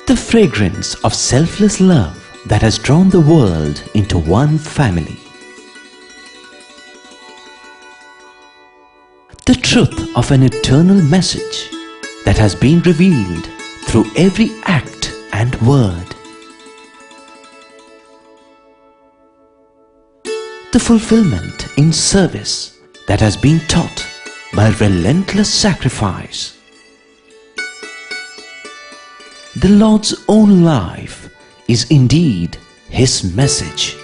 The fragrance of selfless love that has drawn the world into one family. The truth of an eternal message that has been revealed through every act and word. The fulfillment in service that has been taught by relentless sacrifice. The Lord's own life is indeed His message.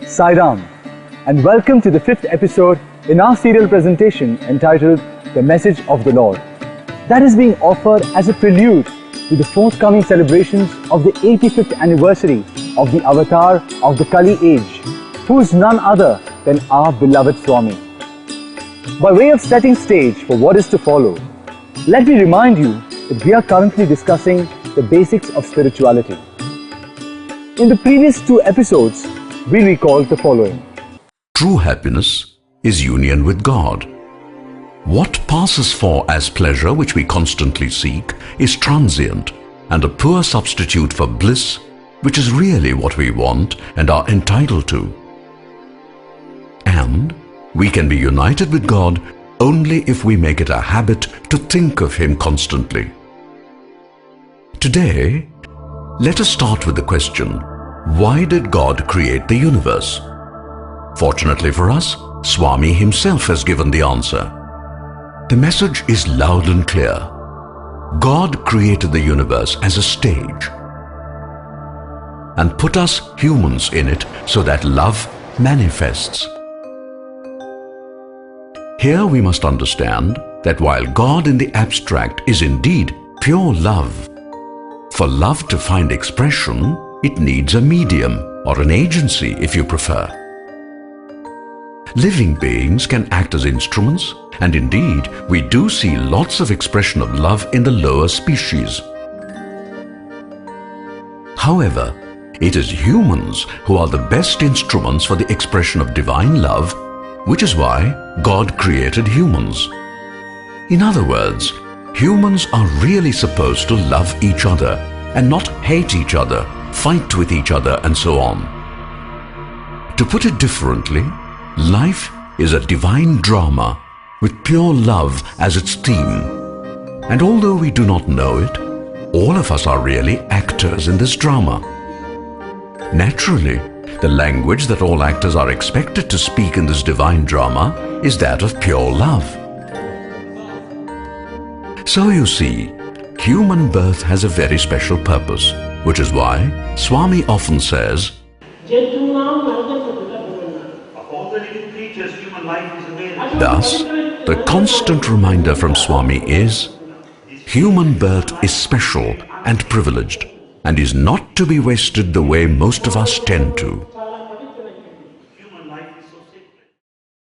Sai Ram, and welcome to the 5th episode in our serial presentation entitled The Message of the Lord. That is being offered as a prelude to the forthcoming celebrations of the 85th anniversary of the avatar of the Kali age, who is none other than our beloved Swami. By way of setting stage for what is to follow, let me remind you that we are currently discussing the basics of spirituality. In the previous 2 episodes, we recalled the following. True happiness is union with God. What passes for as pleasure, which we constantly seek, is transient and a poor substitute for bliss, which is really what we want and are entitled to. And we can be united with God only if we make it a habit to think of Him constantly. Today, let us start with the question, why did God create the universe? Fortunately for us, Swami himself has given the answer. The message is loud and clear. God created the universe as a stage and put us humans in it so that love manifests. Here we must understand that while God in the abstract is indeed pure love, for love to find expression, it needs a medium or an agency, if you prefer. Living beings can act as instruments, and indeed we do see lots of expression of love in the lower species. However, it is humans who are the best instruments for the expression of divine love, which is why God created humans. In other words, humans are really supposed to love each other and not hate each other, fight with each other, and so on. To put it differently, life is a divine drama with pure love as its theme. And although we do not know it, all of us are really actors in this drama. Naturally, the language that all actors are expected to speak in this divine drama is that of pure love. So you see, human birth has a very special purpose, which is why Swami often says, thus, the constant reminder from Swami is, human birth is special and privileged and is not to be wasted the way most of us tend to.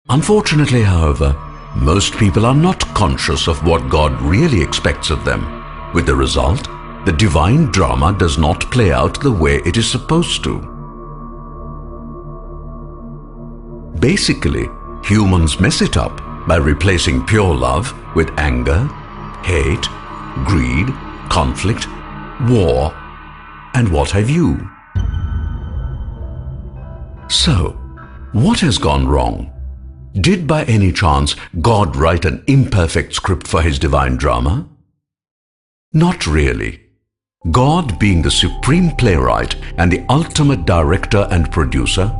Unfortunately, however, most people are not conscious of what God really expects of them, with the result, the divine drama does not play out the way it is supposed to. Basically, humans mess it up by replacing pure love with anger, hate, greed, conflict, war, and what have you. So, what has gone wrong? Did by any chance God write an imperfect script for His divine drama? Not really. God, being the supreme playwright and the ultimate director and producer,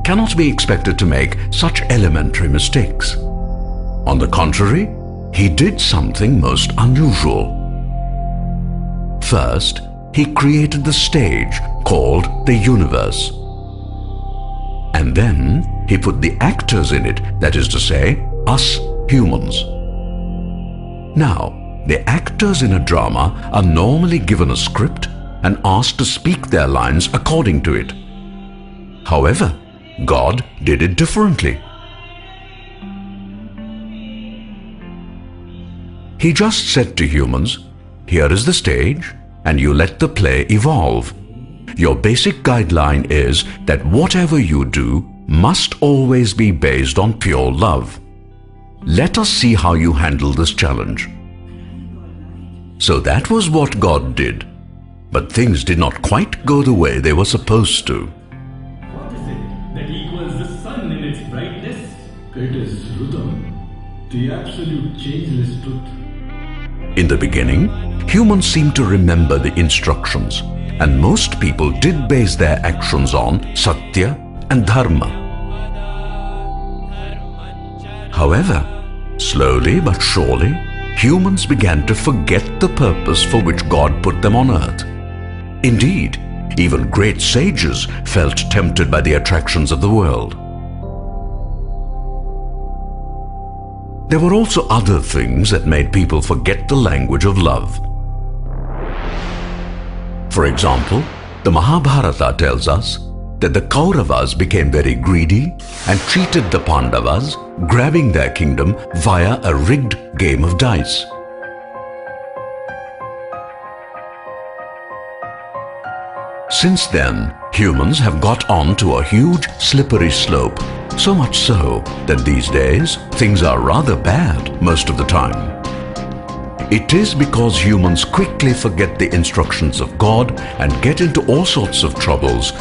cannot be expected to make such elementary mistakes. On the contrary, He did something most unusual. First, He created the stage called the universe. And then He put the actors in it, that is to say, us humans. Now, the actors in a drama are normally given a script and asked to speak their lines according to it. However, God did it differently. He just said to humans, here is the stage, and you let the play evolve. Your basic guideline is that whatever you do must always be based on pure love. Let us see how you handle this challenge. So that was what God did. But things did not quite go the way they were supposed to. What is it that equals the sun in its brightness? It is Rudam, the absolute changeless truth. In the beginning, humans seemed to remember the instructions, and most people did base their actions on Sathya and Dharma. However, slowly but surely, humans began to forget the purpose for which God put them on earth. Indeed, even great sages felt tempted by the attractions of the world. There were also other things that made people forget the language of love. For example, the Mahabharata tells us that the Kauravas became very greedy and treated the Pandavas, grabbing their kingdom via a rigged game of dice. Since then, humans have got on to a huge slippery slope, so much so that these days things are rather bad most of the time. It is because humans quickly forget the instructions of God and get into all sorts of troubles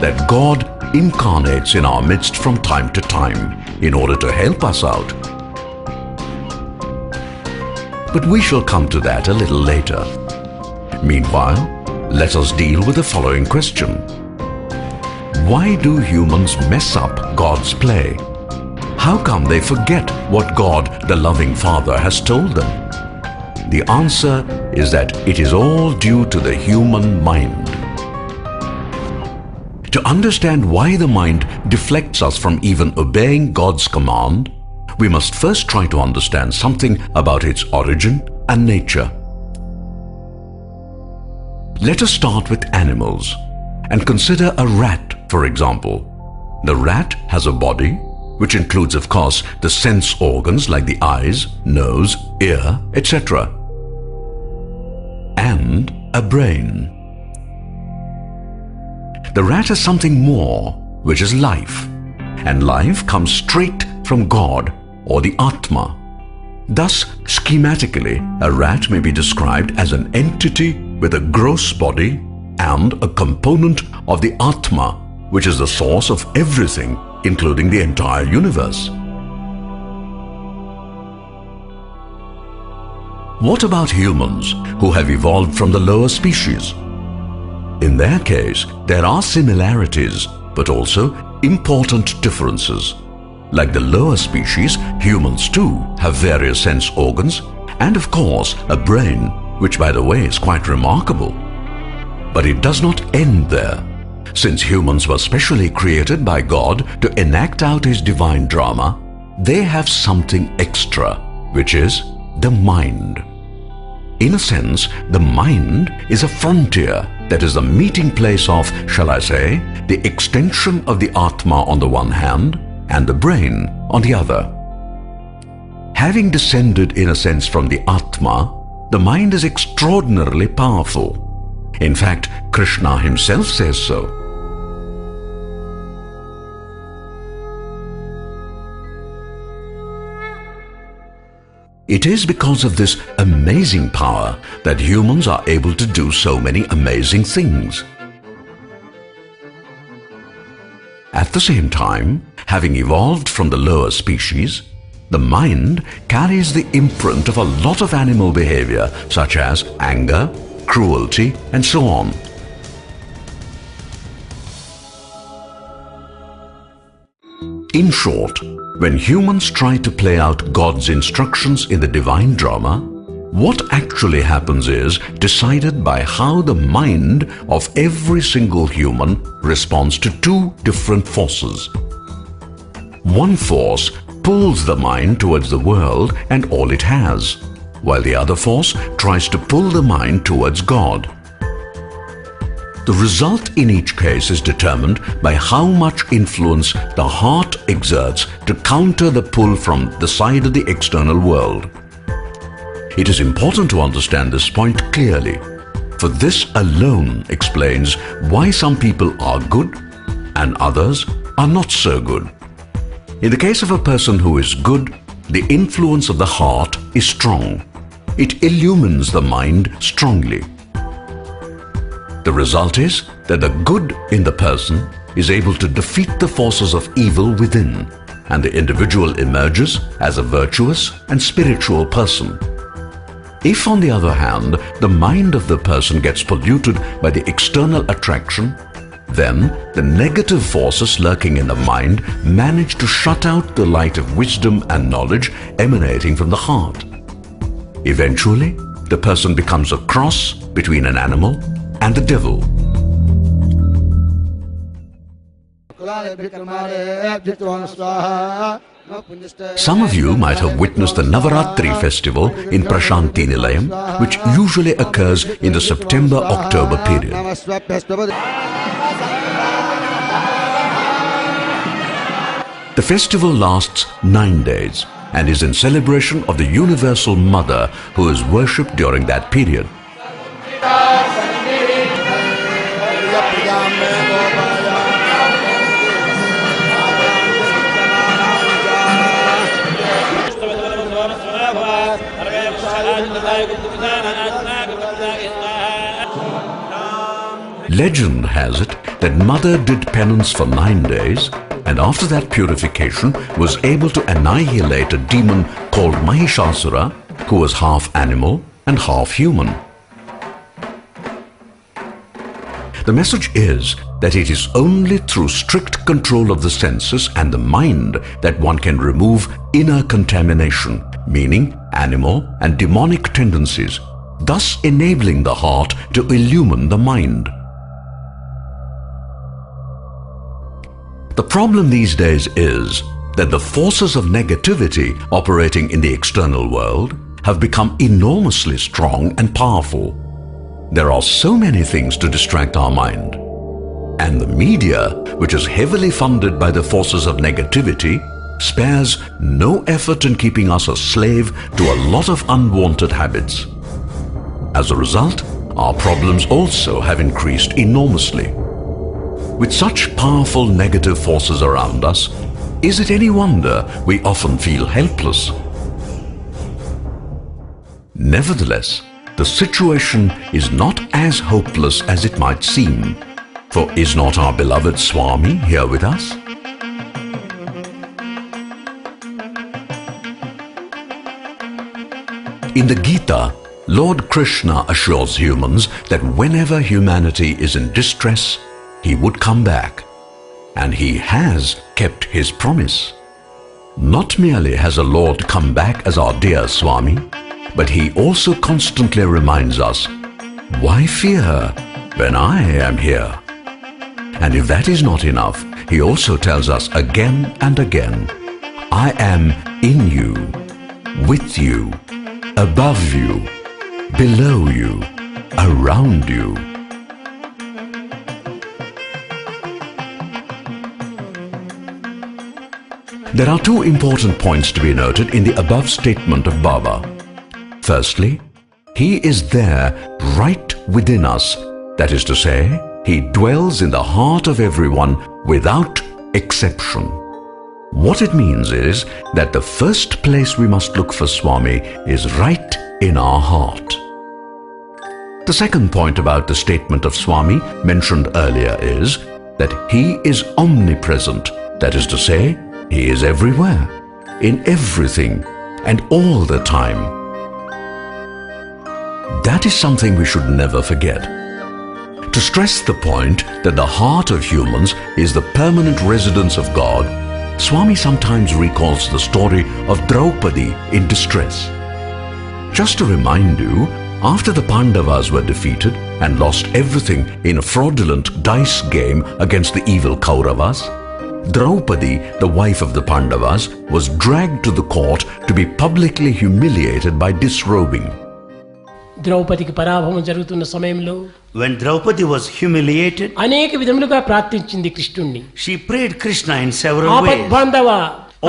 that God incarnates in our midst from time to time in order to help us out. But we shall come to that a little later. Meanwhile, let us deal with the following question. Why do humans mess up God's play? How come they forget what God, the loving Father, has told them? The answer is that it is all due to the human mind. To understand why the mind deflects us from even obeying God's command, we must first try to understand something about its origin and nature. Let us start with animals and consider a rat, for example. The rat has a body, which includes, of course, the sense organs like the eyes, nose, ear, etc., and a brain. The rat has something more, which is life, and life comes straight from God or the Atma. Thus, schematically, a rat may be described as an entity with a gross body and a component of the Atma, which is the source of everything, including the entire universe. What about humans who have evolved from the lower species? In their case, there are similarities, but also important differences. Like the lower species, humans too have various sense organs and, of course, a brain, which, by the way, is quite remarkable. But it does not end there. Since humans were specially created by God to enact out His divine drama, they have something extra, which is the mind. In a sense, the mind is a frontier that is the meeting place of, shall I say, the extension of the Atma on the one hand and the brain on the other. Having descended in a sense from the Atma, the mind is extraordinarily powerful. In fact, Krishna himself says so. It is because of this amazing power that humans are able to do so many amazing things. At the same time, having evolved from the lower species, the mind carries the imprint of a lot of animal behavior such as anger, cruelty, and so on. In short, when humans try to play out God's instructions in the divine drama, what actually happens is decided by how the mind of every single human responds to two different forces. One force pulls the mind towards the world and all it has, while the other force tries to pull the mind towards God. The result in each case is determined by how much influence the heart exerts to counter the pull from the side of the external world. It is important to understand this point clearly, For this alone explains why some people are good and others are not so good. In the case of a person who is good, the influence of the heart is strong. It illumines the mind strongly. The result is that the good in the person is able to defeat the forces of evil within, and the individual emerges as a virtuous and spiritual person. If, on the other hand, the mind of the person gets polluted by the external attraction, then the negative forces lurking in the mind manage to shut out the light of wisdom and knowledge emanating from the heart. Eventually, the person becomes a cross between an animal and the devil. Some of you might have witnessed the Navaratri festival in Prashanti Nilayam, which usually occurs in the September-October period. The festival lasts 9 days and is in celebration of the Universal Mother who is worshipped during that period. Legend has it that Mother did penance for 9 days and after that purification was able to annihilate a demon called Mahishasura, who was half animal and half human. The message is that it is only through strict control of the senses and the mind that one can remove inner contamination, meaning animal and demonic tendencies, thus enabling the heart to illumine the mind. The problem these days is that the forces of negativity operating in the external world have become enormously strong and powerful. There are so many things to distract our mind. And the media, which is heavily funded by the forces of negativity, spares no effort in keeping us a slave to a lot of unwanted habits. As a result, our problems also have increased enormously. With such powerful negative forces around us, is it any wonder we often feel helpless? Nevertheless, the situation is not as hopeless as it might seem, for is not our beloved Swami here with us? In the Gita, Lord Krishna assures humans that whenever humanity is in distress, he would come back, and he has kept his promise. Not merely has a Lord come back as our dear Swami, but he also constantly reminds us, why fear when I am here? And if that is not enough, he also tells us again and again, I am in you, with you, above you, below you, around you. There are two important points to be noted in the above statement of Baba. Firstly, he is there right within us. That is to say, he dwells in the heart of everyone without exception. What it means is that the first place we must look for Swami is right in our heart. The second point about the statement of Swami mentioned earlier is that he is omnipresent. That is to say, he is everywhere, in everything, and all the time. That is something we should never forget. To stress the point that the heart of humans is the permanent residence of God, Swami sometimes recalls the story of Draupadi in distress. Just to remind you, after the Pandavas were defeated and lost everything in a fraudulent dice game against the evil Kauravas, Draupadi, the wife of the Pandavas, was dragged to the court to be publicly humiliated by disrobing. ద్రౌపదికి పరాభవం జరుగుతున్న సమయంలో when Draupadi was humiliated, అనేక విధములుగా ప్రార్థించింది కృష్ణుణ్ణి. she prayed Krishna in several ways. ఆపద్బాంధవ,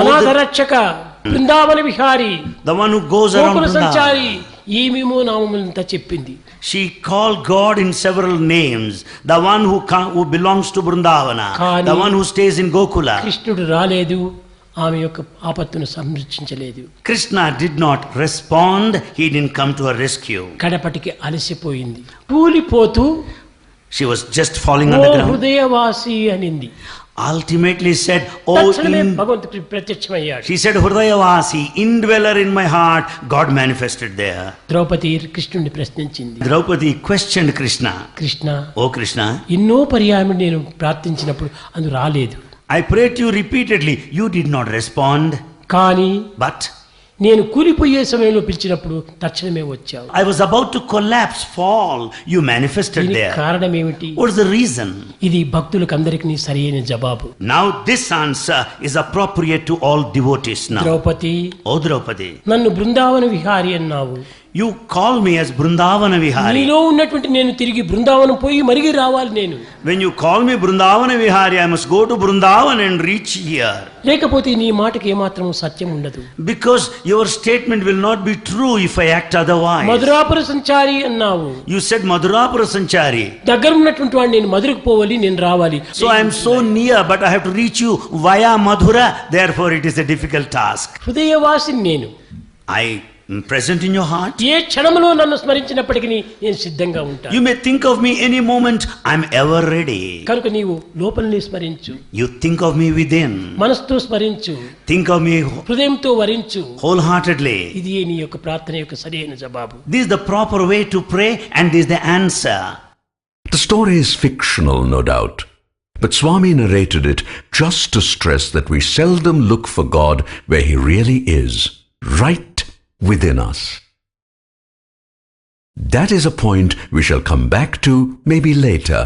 అనాథ రక్షక, Brindavana Vihari, the one who goes around సంచారి, ఏమేమో నామములంతా చెప్పింది. She called God in several names. The one who belongs to Vrindavana, the one who stays in Gokula. కృష్ణుడు రాలేదు, ఆమె యొక్క ఆపత్తును సంరక్షించలేదు. Krishna did not respond. He didn't come to her rescue. కడపటికి అలసిపోయింది, కూలిపోతూ She was just falling on the ground. హృదయవాసి అనింది. Ultimately said, భగవంతుడు ప్రత్యక్షమయ్యాడు. She said, Hridayavasi, indweller in my heart. God manifested there. Draupadi కృష్ణుడిని ప్రశ్నించింది. Draupadi questioned Krishna. Krishna, Oh Krishna, ఎన్నో పర్యాయములు నేను ప్రార్థించినప్పుడు అందు రాలేదు. I prayed to you repeatedly. You did not respond. కానీ But నేను కూలిపోయే సమయంలో పిలిచినప్పుడు తక్షణమే వచ్చావు. I was about to collapse, fall. You manifested దీనికి there. కారణం ఏమిటి? What is the reason? ఇది భక్తులకు అందరికీ సరైన జవాబు. Now this answer is appropriate to all devotees now. Draupadi, Oh Draupadi, నన్ను బృందావన విహారి అన్నావు. you call me as Vrindavana Vihari. నీలో ఉన్నటువంటి నేను తిరిగి బృందావనం పోయి మరిగి రావాలి. నేను When you call me Vrindavana Vihari, I must go to Vrindavan and reach here. లేకపోతే నీ మాటకి ఏమాత్రం సత్యం ఉండదు. Because your statement will not be true if I act otherwise. మధురాపుర సంచారి అన్నావు. You said Madhurapura Sanchari. దగ్గర ఉన్నటువంటి వాడు నేను మధురకు పోవాలి, నేను రావాలి. So I am so near, but I have to reach you via Madhura. Therefore it is a difficult task. హృదయవాసిని నేను. I am present in your heart. ఏ క్షణంలో నన్ను స్మరించినప్పటికీ నేను సిద్ధంగా ఉంటాను. You may think of me any moment. I am ever ready. కనుక నీవు లోపలిని స్మరించు, You think of me within. మనసుతో స్మరించు, Think of me హృదయంతో వరించు. wholeheartedly. ఇది నీ యొక్క ప్రార్థన యొక్క సరైన జవాబు. This is the proper way to pray, and this is the answer. The story is fictional, no doubt. But Swami narrated it just to stress that we seldom look for God where He really is, right within us. That is a point we shall come back to maybe later,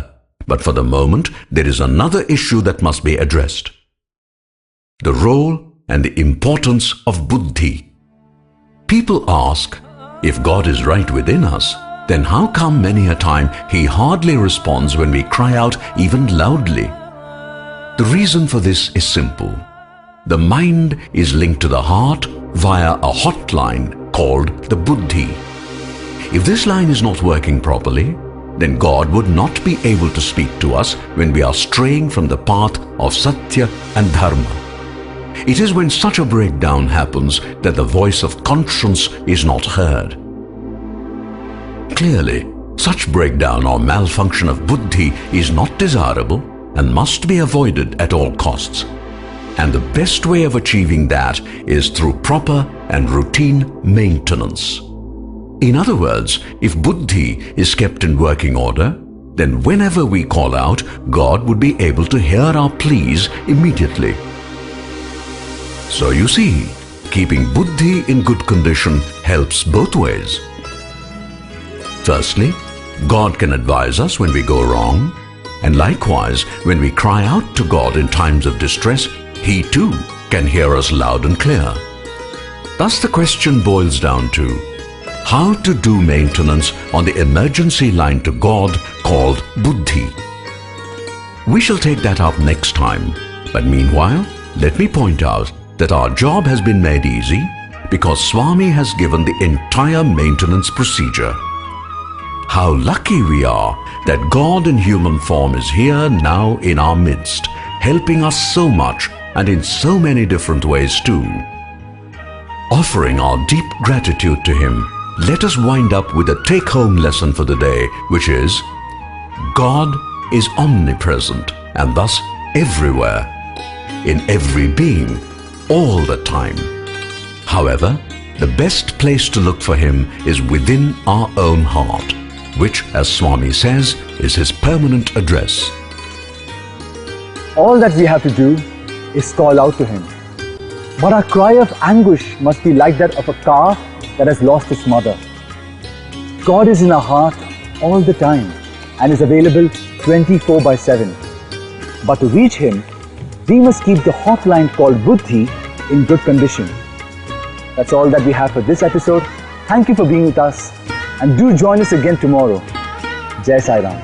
but for the moment there is another issue that must be addressed. The role and the importance of buddhi. People ask, if God is right within us, then how come many a time He hardly responds when we cry out even loudly? The reason for this is simple. The mind is linked to the heart via a hotline called the buddhi. If this line is not working properly, then God would not be able to speak to us when we are straying from the path of Sathya and Dharma. It is when such a breakdown happens that the voice of conscience is not heard. Clearly, such breakdown or malfunction of buddhi is not desirable and must be avoided at all costs. And the best way of achieving that is through proper and routine maintenance. In other words, if buddhi is kept in working order, then whenever we call out, God would be able to hear our pleas immediately. So you see, keeping buddhi in good condition helps both ways. Firstly, God can advise us when we go wrong, and likewise, when we cry out to God in times of distress, He too can hear us loud and clear. Thus the question boils down to how to do maintenance on the emergency line to God called buddhi. We shall take that up next time, but meanwhile, let me point out that our job has been made easy because Swami has given the entire maintenance procedure. How lucky we are that God in human form is here now in our midst, helping us so much and in so many different ways too. Offering our deep gratitude to Him, let us wind up with a take-home lesson for the day, which is, God is omnipresent and thus everywhere, in every being, all the time. However, the best place to look for Him is within our own heart, which, as Swami says, is His permanent address. All that we have to do is call out to Him. But our cry of anguish must be like that of a calf that has lost its mother. God is in our heart all the time and is available 24/7. But to reach Him, we must keep the hotline called buddhi in good condition. That's all that we have for this episode. Thank you for being with us, and do join us again tomorrow. Jai Sai Ram.